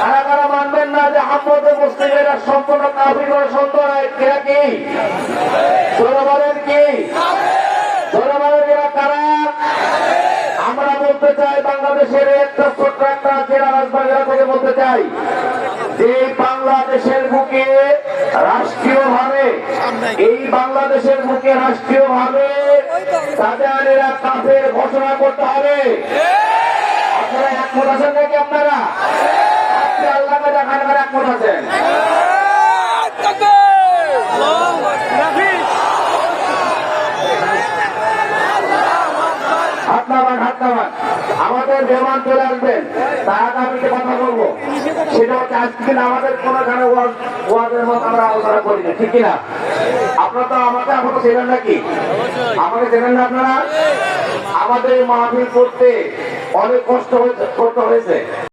কারা কারা মানবেন না যে আহমদ মুসলিমেরা সম্পূর্ণ কাফির করে সন্তান এরা কি তোরা বলেন কি তোরা বলেন এরা কারা? আমরা বলতে চাই বাংলাদেশের একটা ছোট্ট একটা জেলা রাজবাড়ি থেকে বলতে চাই যে বাংলাদেশের বুকে রাষ্ট্রীয়ভাবে এই বাংলাদেশের বুকে রাষ্ট্রীয়ভাবে তাদের এরা কাফের ঘোষণা করতে হবে। আপনারা একমত আছেন নাকি? আপনারা আপনি আল্লাহকে দেখান একমত আছেন? আমাদের মেহমান চলে আসবেন, তার আগে আমি কথা বলবো, সেটা হচ্ছে আজকে আমাদের কোনখানে ওয়াজের মতো আমরা আলোচনা করি না, ঠিক কিনা? আপনারা তো আমাকে এখনো চেনেন নাকি? আমাকে চেনেন না আপনারা? আমাদের মাহফিল করতে অনেক কষ্ট করতে হয়েছে।